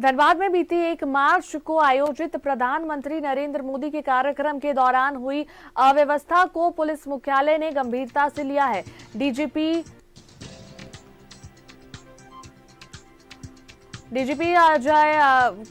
धनबाद में बीती 1 मार्च को आयोजित प्रधानमंत्री नरेंद्र मोदी के कार्यक्रम के दौरान हुई अव्यवस्था को पुलिस मुख्यालय ने गंभीरता से लिया है। डीजीपी अजय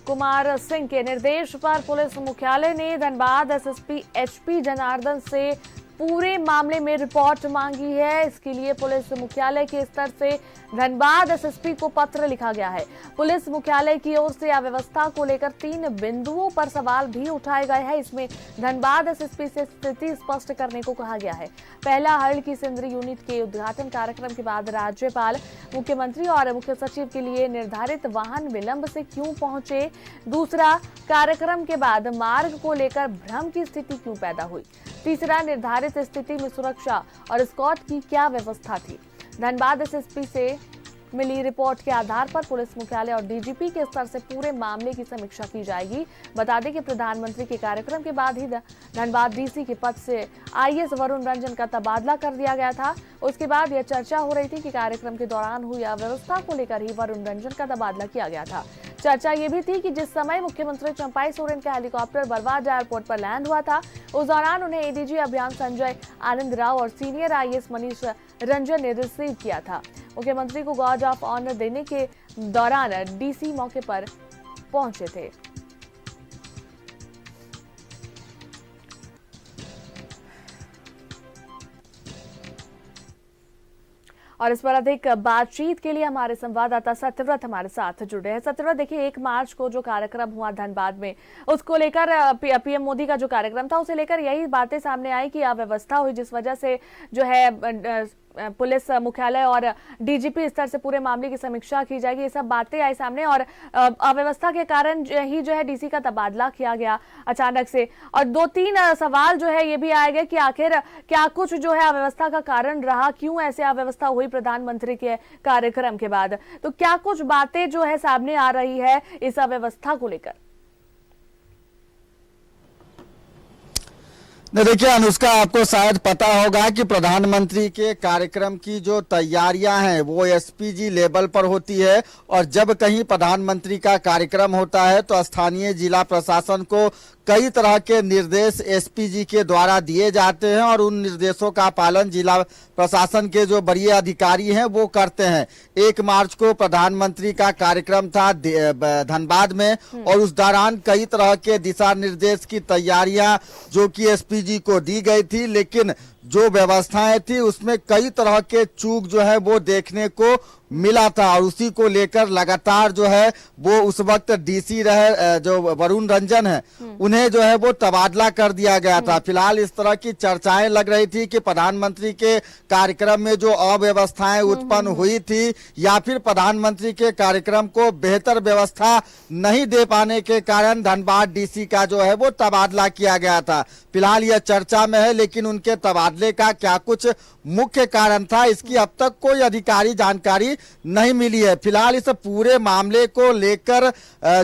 कुमार सिंह के निर्देश पर पुलिस मुख्यालय ने धनबाद एसएसपी एचपी जनार्दन से पूरे मामले में रिपोर्ट मांगी है। इसके लिए पुलिस मुख्यालय के स्तर से धनबाद एसएसपी को पत्र लिखा गया है। पुलिस मुख्यालय की ओर से अव्यवस्था को लेकर 3 बिंदुओं पर सवाल भी उठाए गए हैं। इसमें धनबाद एसएसपी से स्थिति स्पष्ट करने को कहा गया है। पहला, हल्ड की सिंदरी यूनिट के उद्घाटन कार्यक्रम के बाद राज्यपाल, मुख्यमंत्री और मुख्य सचिव के लिए निर्धारित वाहन विलंब से क्यों पहुंचे। दूसरा, कार्यक्रम के बाद मार्ग को लेकर भ्रम की स्थिति क्यों पैदा हुई। तीसरा, निर्धारित स्थिति में सुरक्षा और स्कॉट की क्या व्यवस्था थी। धनबाद एसएसपी से मिली रिपोर्ट के आधार पर पुलिस मुख्यालय और डीजीपी के स्तर से पूरे मामले की समीक्षा की जाएगी। बता दें कि प्रधानमंत्री के कार्यक्रम के बाद ही धनबाद डीसी के पद से आईएएस वरुण रंजन का तबादला कर दिया गया था। उसके बाद यह चर्चा हो रही थी कि कार्यक्रम के दौरान हुई अव्यवस्था को लेकर ही वरुण रंजन का तबादला किया गया था। चर्चा ये भी थी कि जिस समय मुख्यमंत्री चंपाई सोरेन का हेलीकॉप्टर बरवाज एयरपोर्ट पर लैंड हुआ था, उस दौरान उन्हें एडीजी अभियान संजय आनंद राव और सीनियर आईएएस मनीष रंजन ने रिसीव किया था। मुख्यमंत्री को गार्ड ऑफ ऑनर देने के दौरान डीसी मौके पर पहुंचे थे। और इस पर अधिक बातचीत के लिए हमारे संवाददाता सत्यव्रत हमारे साथ जुड़े हैं। सत्यव्रत, देखिए 1 मार्च को जो कार्यक्रम हुआ धनबाद में, उसको लेकर पीएम मोदी का जो कार्यक्रम था उसे लेकर यही बातें सामने आई कि अव्यवस्था हुई, जिस वजह से जो है पुलिस मुख्यालय और डीजीपी स्तर से पूरे मामले की समीक्षा की जाएगी। ये सब बातें आई सामने और अव्यवस्था के कारण ही जो है डीसी का तबादला किया गया अचानक से। और 2-3 सवाल जो है ये भी आए गए कि आखिर क्या कुछ जो है अव्यवस्था का कारण रहा, क्यों ऐसे अव्यवस्था हुई प्रधानमंत्री के कार्यक्रम के बाद। तो क्या कुछ बातें जो है सामने आ रही है इस अव्यवस्था को लेकर। देखिए अनुष्का, आपको शायद पता होगा कि प्रधानमंत्री के कार्यक्रम की जो तैयारियां हैं वो एसपीजी लेवल पर होती है, और जब कहीं प्रधानमंत्री का कार्यक्रम होता है तो स्थानीय जिला प्रशासन को कई तरह के निर्देश एसपीजी के द्वारा दिए जाते हैं और उन निर्देशों का पालन जिला प्रशासन के जो वरीय अधिकारी हैं वो करते हैं। 1 मार्च को प्रधानमंत्री का कार्यक्रम था धनबाद में, और उस दौरान कई तरह के दिशा निर्देश की तैयारियां जो कि एसपीजी को दी गई थी, लेकिन जो व्यवस्थाएं थी उसमें कई तरह के चूक जो है वो देखने को मिला था, और उसी को लेकर लगातार जो है वो उस वक्त डीसी रहे जो वरुण रंजन है उन्हें जो है वो तबादला कर दिया गया था। फिलहाल इस तरह की चर्चाएं लग रही थी कि प्रधानमंत्री के कार्यक्रम में जो अव्यवस्थाएं उत्पन्न हुई थी या फिर प्रधानमंत्री के कार्यक्रम को बेहतर व्यवस्था नहीं दे पाने के कारण धनबाद डीसी का जो है वो तबादला किया गया था। फिलहाल यह चर्चा में है, लेकिन उनके तबादले का क्या कुछ मुख्य कारण था इसकी अब तक कोई अधिकारी जानकारी नहीं मिली है। फिलहाल इस पूरे मामले को लेकर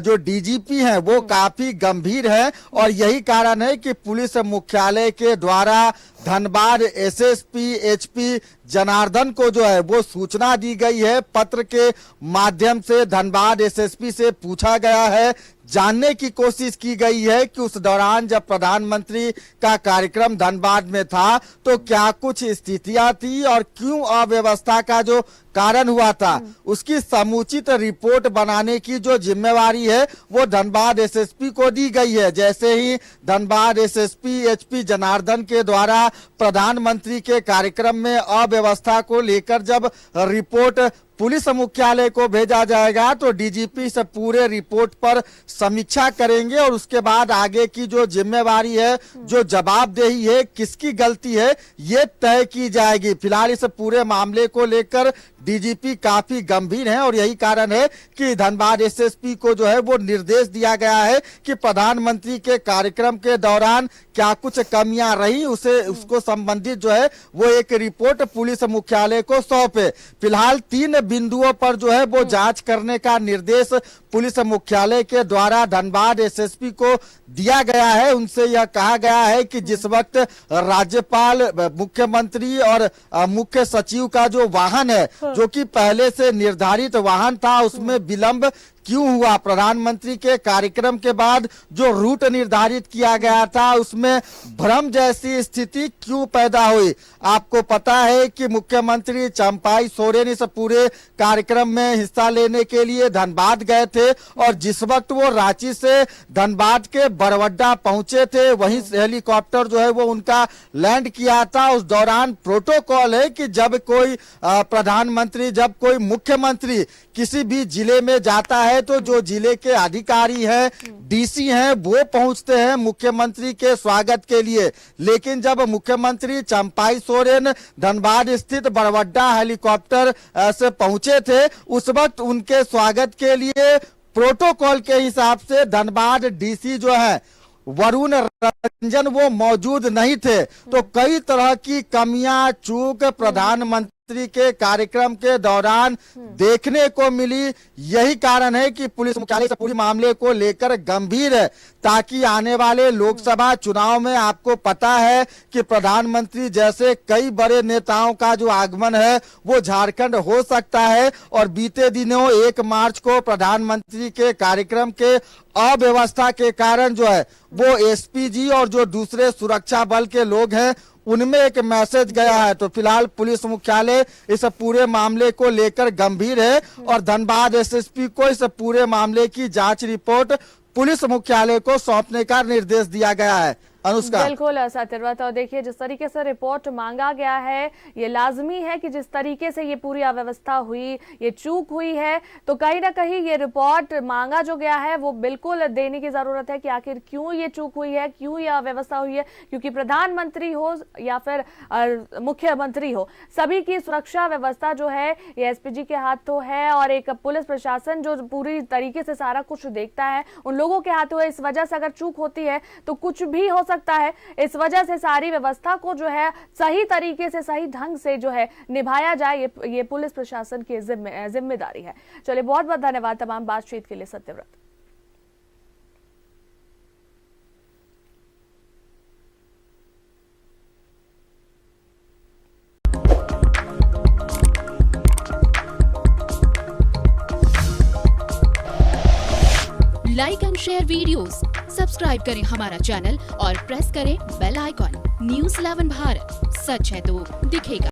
जो डीजीपी हैं वो काफी गंभीर है, और यही कारण है कि पुलिस मुख्यालय के द्वारा धनबाद एसएसपी एचपी जनार्दन को जो है वो सूचना दी गई है। पत्र के माध्यम से धनबाद एसएसपी से पूछा गया है, जानने की कोशिश की गई है कि उस दौरान जब प्रधानमंत्री का कार्यक्रम धनबाद में था तो क्या कुछ स्थितियां थी और क्यों अव्यवस्था का जो कारण हुआ था, उसकी समुचित रिपोर्ट बनाने की जो जिम्मेवारी है वो धनबाद एसएसपी को दी गई है। जैसे ही धनबाद एसएसपी एचपी जनार्दन के द्वारा प्रधानमंत्री के कार्यक्रम में अव्यवस्था को लेकर जब रिपोर्ट पुलिस मुख्यालय को भेजा जाएगा तो डीजीपी से पूरे रिपोर्ट पर समीक्षा करेंगे, और उसके बाद आगे की जो जिम्मेवारी है, जो जवाबदेही है, किसकी गलती है, ये तय की जाएगी। फिलहाल इस पूरे मामले को लेकर डीजीपी काफी गंभीर हैं, और यही कारण है कि धनबाद एसएसपी को जो है वो निर्देश दिया गया है कि प्रधानमंत्री के कार्यक्रम के दौरान क्या कुछ कमियां रही उसको संबंधित जो है वो एक रिपोर्ट पुलिस मुख्यालय को सौंपे। फिलहाल 3 बिंदुओं पर जो है वो जांच करने का निर्देश पुलिस मुख्यालय के द्वारा धनबाद एसएसपी को दिया गया है। उनसे यह कहा गया है कि जिस वक्त राज्यपाल, मुख्यमंत्री और मुख्य सचिव का जो वाहन है, जो कि पहले से निर्धारित वाहन था, उसमें विलंब क्यों हुआ? प्रधानमंत्री के कार्यक्रम के बाद जो रूट निर्धारित किया गया था उसमें भ्रम जैसी स्थिति क्यों पैदा हुई? आपको पता है कि मुख्यमंत्री चंपाई सोरेन इस पूरे कार्यक्रम में हिस्सा लेने के लिए धनबाद गए थे और जिस वक्त वो रांची से धनबाद के बरवड्डा पहुंचे थे वहीं हेलीकॉप्टर जो है वो उनका लैंड किया था। उस दौरान प्रोटोकॉल है कि जब कोई प्रधानमंत्री, जब कोई मुख्यमंत्री किसी भी जिले में जाता है तो जो जिले के अधिकारी हैं, डीसी हैं, वो पहुंचते हैं मुख्यमंत्री के स्वागत के लिए। लेकिन जब मुख्यमंत्री चंपाई सोरेन धनबाद स्थित बरवड्डा हेलीकॉप्टर से पहुंचे थे उस वक्त उनके स्वागत के लिए प्रोटोकॉल के हिसाब से धनबाद डीसी जो है वरुण रंजन वो मौजूद नहीं थे। तो कई तरह की कमियां, चूक प्रधानमंत्री के कार्यक्रम के दौरान देखने को मिली। यही कारण है कि पुलिस मुख्यालय से पूरे मामले को लेकर गंभीर है, ताकि आने वाले लोकसभा चुनाव में आपको पता है कि प्रधानमंत्री जैसे कई बड़े नेताओं का जो आगमन है वो झारखंड हो सकता है। और बीते दिनों 1 मार्च को प्रधानमंत्री के कार्यक्रम के अव्यवस्था के कारण जो है वो एसपीजी और जो दूसरे सुरक्षा बल के लोग हैं उनमें एक मैसेज गया है। तो फिलहाल पुलिस मुख्यालय इस पूरे मामले को लेकर गंभीर है और धनबाद एसएसपी को इस पूरे मामले की जांच रिपोर्ट पुलिस मुख्यालय को सौंपने का निर्देश दिया गया है। अनुष्का, बिल्कुल सत्यव्रत, और देखिए जिस तरीके से रिपोर्ट मांगा गया है ये लाजमी है कि जिस तरीके से ये पूरी अव्यवस्था हुई, ये चूक हुई है, तो कहीं ना कहीं ये रिपोर्ट मांगा जो गया है वो बिल्कुल देने की जरूरत है कि आखिर क्यों ये चूक हुई है, क्यों ये अव्यवस्था हुई है। क्योंकि प्रधानमंत्री हो या फिर मुख्यमंत्री हो, सभी की सुरक्षा व्यवस्था जो है ये एसपीजी के हाथों है और एक पुलिस प्रशासन जो पूरी तरीके से सारा कुछ देखता है उन लोगों के हाथों है। इस वजह से अगर चूक होती है तो कुछ भी हो सकता है। इस वजह से सारी व्यवस्था को जो है सही तरीके से, सही ढंग से जो है निभाया जाए, ये पुलिस प्रशासन की जिम्मेदारी है। चलिए, बहुत बहुत धन्यवाद तमाम बातचीत के लिए Satyavrat. Like and share videos, subscribe करें हमारा चैनल और प्रेस करें बेल आइकॉन। न्यूज़ 11 भारत, सच है तो दिखेगा।